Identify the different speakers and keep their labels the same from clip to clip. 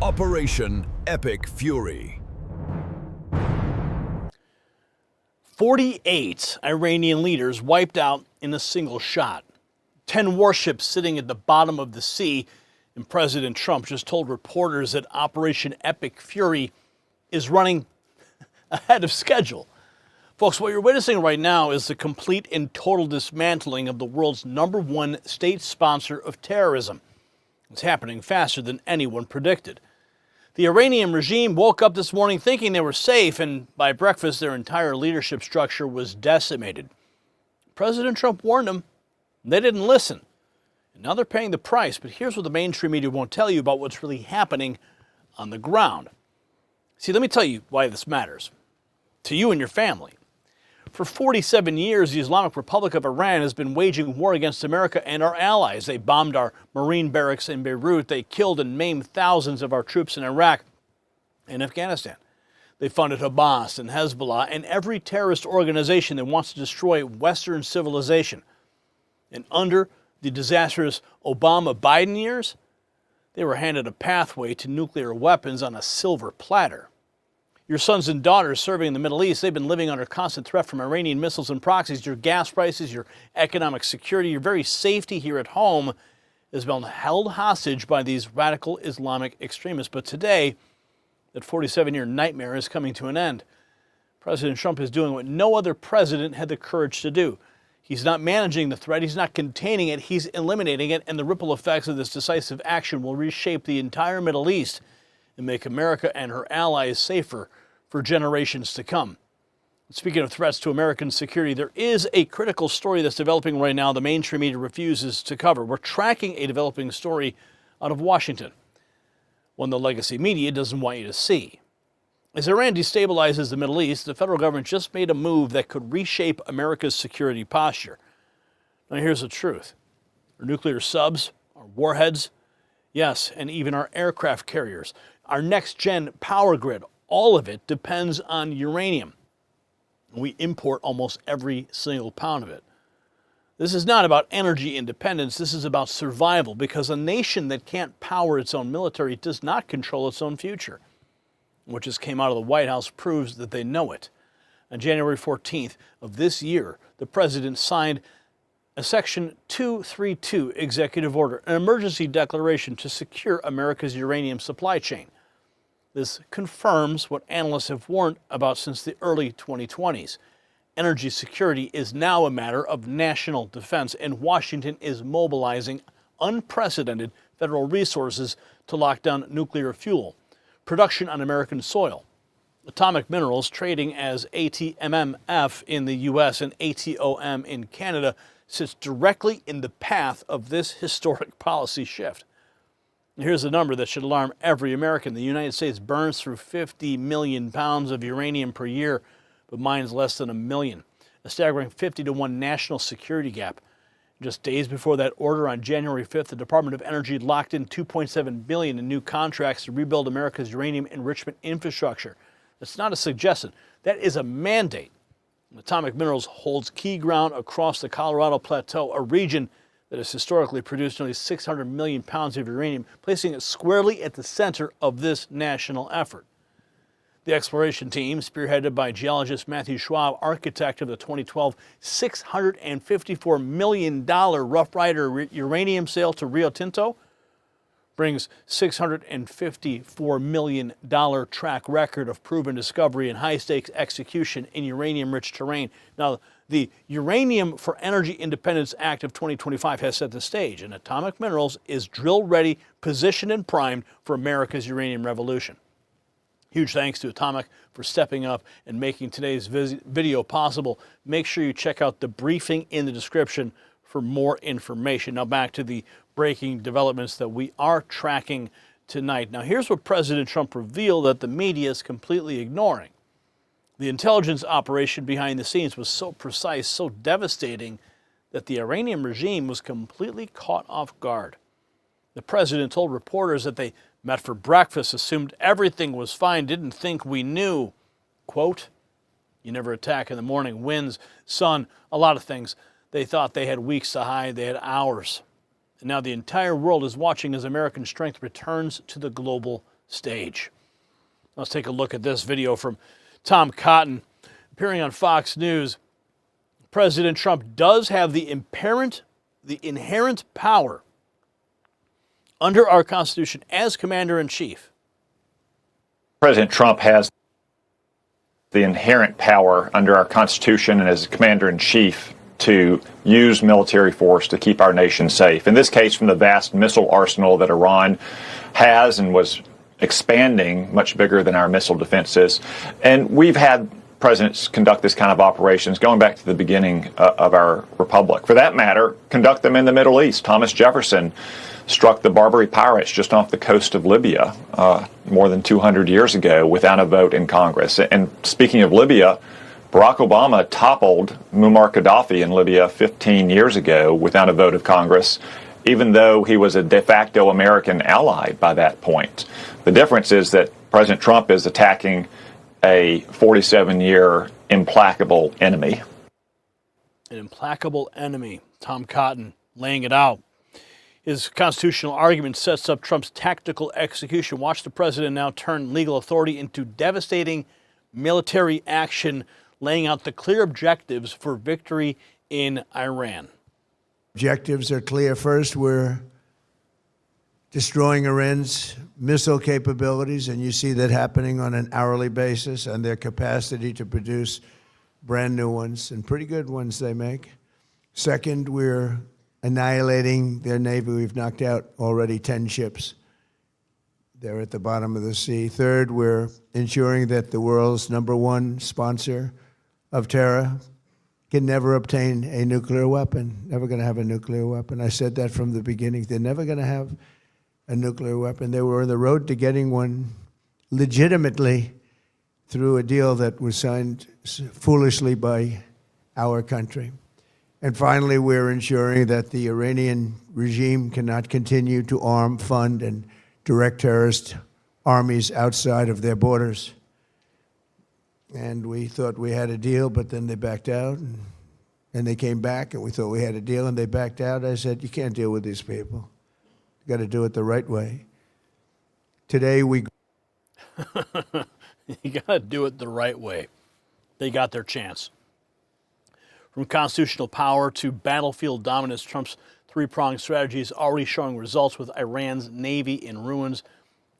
Speaker 1: Operation Epic Fury.
Speaker 2: 48 Iranian leaders wiped out in a single shot. 10 warships sitting at the bottom of the sea. And President Trump just told reporters that Operation Epic Fury is running ahead of schedule. Folks, what you're witnessing right now is the complete and total dismantling of the world's #1 state sponsor of terrorism. It's happening faster than anyone predicted. The Iranian regime woke up this morning thinking they were safe, and by breakfast their entire leadership structure was decimated. President Trump warned them. They didn't listen. And now they're paying the price, but here's what the mainstream media won't tell you about what's really happening on the ground. See, let me tell you why this matters. To you and your family. For 47 years, the Islamic Republic of Iran has been waging war against America and our allies. They bombed our Marine barracks in Beirut. They killed and maimed thousands of our troops in Iraq and Afghanistan. They funded Hamas and Hezbollah and every terrorist organization that wants to destroy Western civilization. And under the disastrous Obama-Biden years, they were handed a pathway to nuclear weapons on a silver platter. Your sons and daughters serving in the Middle East, they've been living under constant threat from Iranian missiles and proxies. Your gas prices, your economic security, your very safety here at home has been held hostage by these radical Islamic extremists. But today, that 47-year nightmare is coming to an end. President Trump is doing what no other president had the courage to do. He's not managing the threat, he's not containing it, he's eliminating it, and the ripple effects of this decisive action will reshape the entire Middle East and make America and her allies safer for generations to come. Speaking of threats to American security, there is a critical story that's developing right now the mainstream media refuses to cover. We're tracking a developing story out of Washington, one the legacy media doesn't want you to see. As Iran destabilizes the Middle East, the federal government just made a move that could reshape America's security posture. Now here's the truth. Our nuclear subs, our warheads, yes, and even our aircraft carriers, our next-gen power grid, all of it depends on uranium. We import almost every single pound of it. This is not about energy independence. This is about survival, because a nation that can't power its own military does not control its own future. What just came out of the White House proves that they know it. On January 14th of this year, the president signed a Section 232 executive order, an emergency declaration to secure America's uranium supply chain. This confirms what analysts have warned about since the early 2020s. Energy security is now a matter of national defense, and Washington is mobilizing unprecedented federal resources to lock down nuclear fuel, production on American soil. Atomic Minerals, trading as ATMMF in the U.S. and ATOM in Canada, sits directly in the path of this historic policy shift. Here's a number that should alarm every American. The United States burns through 50 million pounds of uranium per year, but mines less than 1 million, a staggering 50-to-1 national security gap. Just days before that order on January 5th, the Department of Energy locked in $2.7 billion in new contracts to rebuild America's uranium enrichment infrastructure. That's not a suggestion. That is a mandate. Atomic Minerals holds key ground across the Colorado Plateau, a region that has historically produced nearly 600 million pounds of uranium, placing it squarely at the center of this national effort. The exploration team, spearheaded by geologist Matthew Schwab, architect of the 2012 $654 million Rough Rider uranium sale to Rio Tinto, brings $654 million track record of proven discovery and high-stakes execution in uranium-rich terrain. Now, the Uranium for Energy Independence Act of 2025 has set the stage, and Atomic Minerals is drill-ready, positioned and primed for America's uranium revolution. Huge thanks to Atomic for stepping up and making today's video possible. Make sure you check out the briefing in the description for more information. Now back to the breaking developments that we are tracking tonight. Now here's what President Trump revealed that the media is completely ignoring. The intelligence operation behind the scenes was so precise, so devastating, that the Iranian regime was completely caught off guard. The president told reporters that they met for breakfast, assumed everything was fine, didn't think we knew. Quote, "You never attack in the morning, winds, sun, a lot of things. They thought they had weeks to hide, they had hours." And now the entire world is watching as American strength returns to the global stage. Let's take a look at this video from Tom Cotton appearing on Fox News. President Trump does have the inherent power under our Constitution as Commander-in-Chief.
Speaker 3: President Trump has the inherent power under our Constitution and as Commander-in-Chief to use military force to keep our nation safe. In this case, from the vast missile arsenal that Iran has and was expanding, much bigger than our missile defenses. And we've had presidents conduct this kind of operations going back to the beginning of our republic. For that matter, conduct them in the Middle East. Thomas Jefferson struck the Barbary pirates just off the coast of Libya more than 200 years ago without a vote in Congress. And speaking of Libya, Barack Obama toppled Muammar Gaddafi in Libya 15 years ago without a vote of Congress, even though he was a de facto American ally by that point. The difference is that President Trump is attacking a 47-year implacable enemy.
Speaker 2: An implacable enemy. Tom Cotton laying it out. His constitutional argument sets up Trump's tactical execution. Watch the president now turn legal authority into devastating military action, laying out the clear objectives for victory in Iran.
Speaker 4: Objectives are clear. First, we're destroying Iran's missile capabilities, and you see that happening on an hourly basis, and their capacity to produce brand new ones, and pretty good ones they make. Second, we're annihilating their Navy. We've knocked out already 10 ships. They're at the bottom of the sea. Third, we're ensuring that the world's #1 sponsor of terror can never obtain a nuclear weapon, never going to have a nuclear weapon. I said that from the beginning. They're never going to have a nuclear weapon. They were on the road to getting one legitimately through a deal that was signed foolishly by our country. And finally, we're ensuring that the Iranian regime cannot continue to arm, fund, and direct terrorist armies outside of their borders. And we thought we had a deal, but then they backed out. And they came back, and we thought we had a deal, and they backed out. I said, you can't deal with these people. You got to do it the right way. Today, we...
Speaker 2: You got to do it the right way. They got their chance. From constitutional power to battlefield dominance, Trump's three-pronged strategy is already showing results with Iran's Navy in ruins.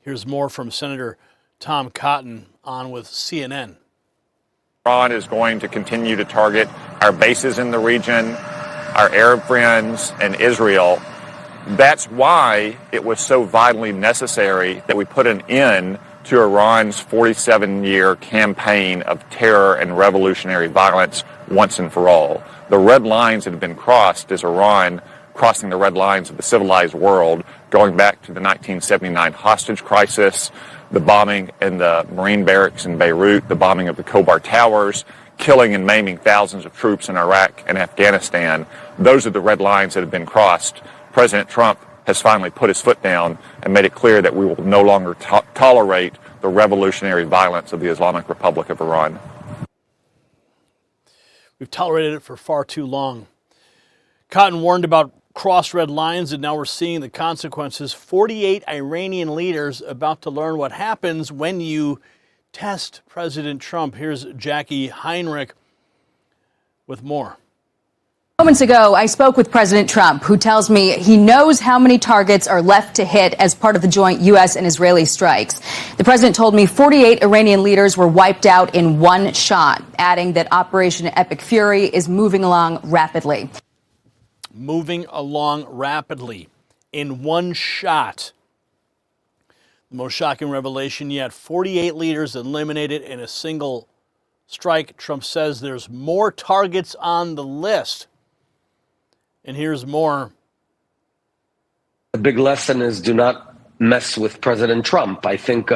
Speaker 2: Here's more from Senator Tom Cotton on with CNN.
Speaker 3: Iran is going to continue to target our bases in the region, our Arab friends, and Israel. That's why it was so vitally necessary that we put an end to Iran's 47-year campaign of terror and revolutionary violence once and for all. The red lines that have been crossed is Iran crossing the red lines of the civilized world, going back to the 1979 hostage crisis, the bombing in the Marine barracks in Beirut, the bombing of the Khobar Towers, killing and maiming thousands of troops in Iraq and Afghanistan. Those are the red lines that have been crossed. President Trump has finally put his foot down and made it clear that we will no longer tolerate the revolutionary violence of the Islamic Republic of Iran.
Speaker 2: We've tolerated it for far too long. Cotton warned about crossed red lines, and now we're seeing the consequences. 48 Iranian leaders about to learn what happens when you test President Trump. Here's Jackie Heinrich with more.
Speaker 5: Moments ago, I spoke with President Trump, who tells me he knows how many targets are left to hit as part of the joint U.S. and Israeli strikes. The president told me 48 Iranian leaders were wiped out in one shot, adding that Operation Epic Fury is moving along rapidly.
Speaker 2: Moving along rapidly in one shot. The most shocking revelation yet, 48 leaders eliminated in a single strike. Trump says there's more targets on the list. And here's more.
Speaker 6: The big lesson is do not mess with President Trump. I think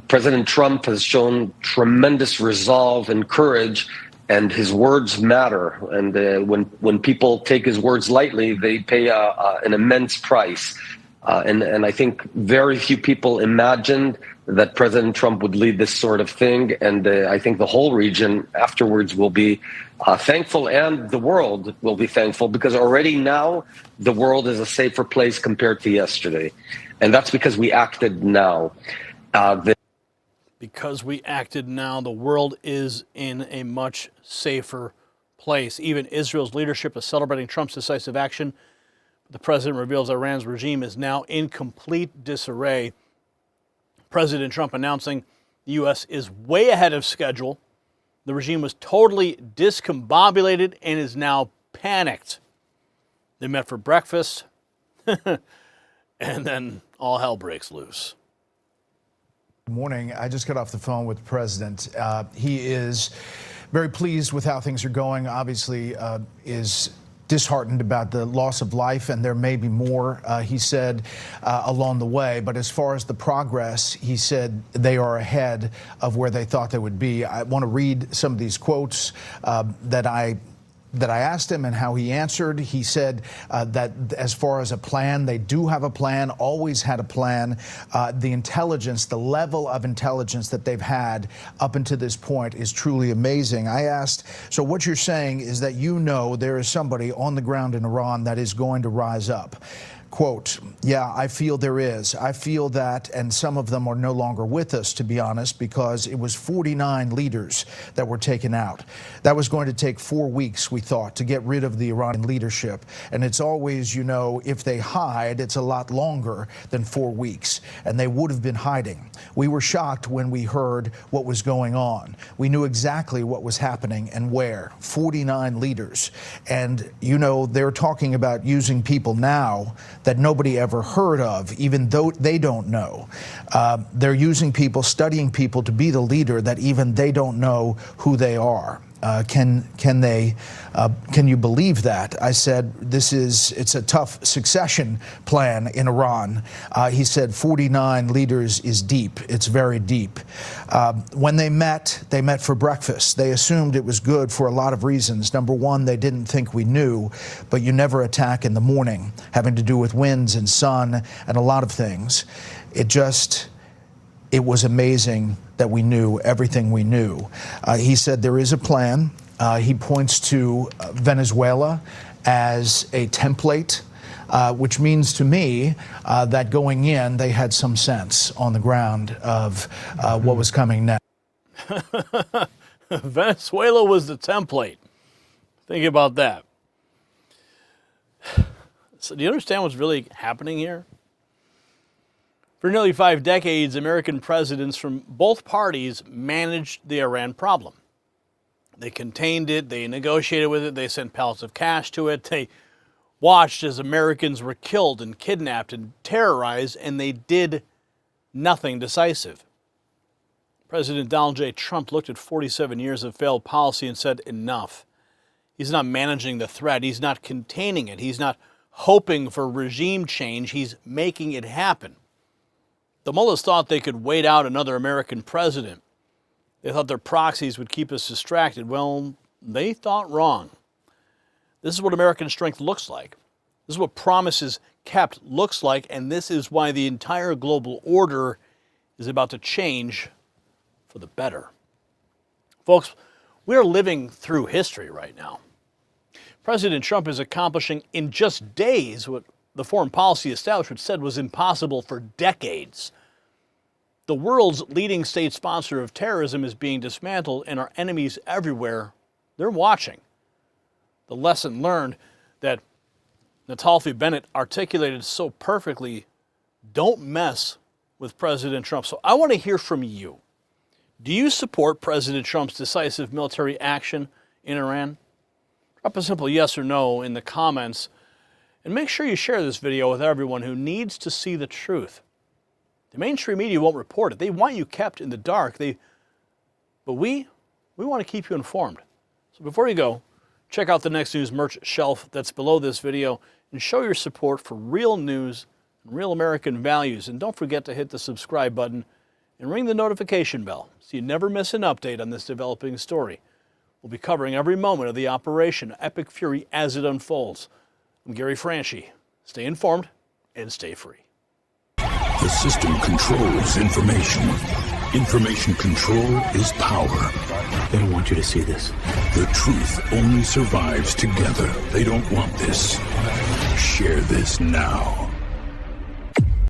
Speaker 6: President Trump has shown tremendous resolve and courage, and his words matter. And when people take his words lightly, they pay an immense price. And I think very few people imagined that President Trump would lead this sort of thing. And I think the whole region afterwards will be thankful, and the world will be thankful, because already now the world is a safer place compared to yesterday. And that's because we acted now.
Speaker 2: Because we acted now, the world is in a much safer place. Even Israel's leadership is celebrating Trump's decisive action. The president reveals Iran's regime is now in complete disarray. President Trump announcing the U.S. is way ahead of schedule. The regime was totally discombobulated and is now panicked. They met for breakfast, and then all hell breaks loose.
Speaker 7: Good morning. I just got off the phone with the president. He is very pleased with how things are going. Obviously, is disheartened about the loss of life, and there may be more, he said, along the way. But as far as the progress, he said they are ahead of where they thought they would be. I want to read some of these quotes that I asked him and how he answered. He said that as far as a plan, they do have a plan, always had a plan. The intelligence, the level of intelligence that they've had up until this point is truly amazing. I asked, so what you're saying is that you know there is somebody on the ground in Iran that is going to rise up. Quote, yeah, I feel there is. I feel that, and some of them are no longer with us, to be honest, because it was 49 leaders that were taken out. That was going to take 4 weeks, we thought, to get rid of the Iranian leadership. And it's always, you know, if they hide, it's a lot longer than 4 weeks. And they would have been hiding. We were shocked when we heard what was going on. We knew exactly what was happening and where. 49 leaders. And, you know, they're talking about using people now that nobody ever heard of, even though they don't know. They're using people, studying people to be the leader that even they don't know who they are. Can you believe that? I said, it's a tough succession plan in Iran. He said 49 leaders is deep. It's very deep. When they met for breakfast. They assumed it was good for a lot of reasons. Number one, they didn't think we knew, but you never attack in the morning, having to do with winds and sun and a lot of things. It was amazing that we knew everything we knew. He said there is a plan. He points to Venezuela as a template, which means to me that going in, they had some sense on the ground of what was coming next.
Speaker 2: Venezuela was the template. Think about that. So do you understand what's really happening here? For nearly 5 decades, American presidents from both parties managed the Iran problem. They contained it, they negotiated with it, they sent pallets of cash to it, they watched as Americans were killed and kidnapped and terrorized, and they did nothing decisive. President Donald J. Trump looked at 47 years of failed policy and said, enough. He's not managing the threat, he's not containing it, he's not hoping for regime change, he's making it happen. The mullahs thought they could wait out another American president. They thought their proxies would keep us distracted. Well, they thought wrong. This is what American strength looks like. This is what promises kept looks like, and this is why the entire global order is about to change for the better. Folks, we are living through history right now. President Trump is accomplishing in just days what the foreign policy establishment said was impossible for decades. The world's leading state sponsor of terrorism is being dismantled, and our enemies everywhere, they're watching. The lesson learned that Natalfi Bennett articulated so perfectly, don't mess with President Trump. So I want to hear from you. Do you support President Trump's decisive military action in Iran? Drop a simple yes or no in the comments. And make sure you share this video with everyone who needs to see the truth. The mainstream media won't report it. They want you kept in the dark. But we want to keep you informed. So before you go, check out the Next News merch shelf that's below this video and show your support for real news and real American values. And don't forget to hit the subscribe button and ring the notification bell so you never miss an update on this developing story. We'll be covering every moment of the Operation Epic Fury as it unfolds. I'm Gary Franchi. Stay informed and stay free.
Speaker 8: The system controls information. Information control is power.
Speaker 9: They don't want you to see this.
Speaker 8: The truth only survives together. They don't want this. Share this now.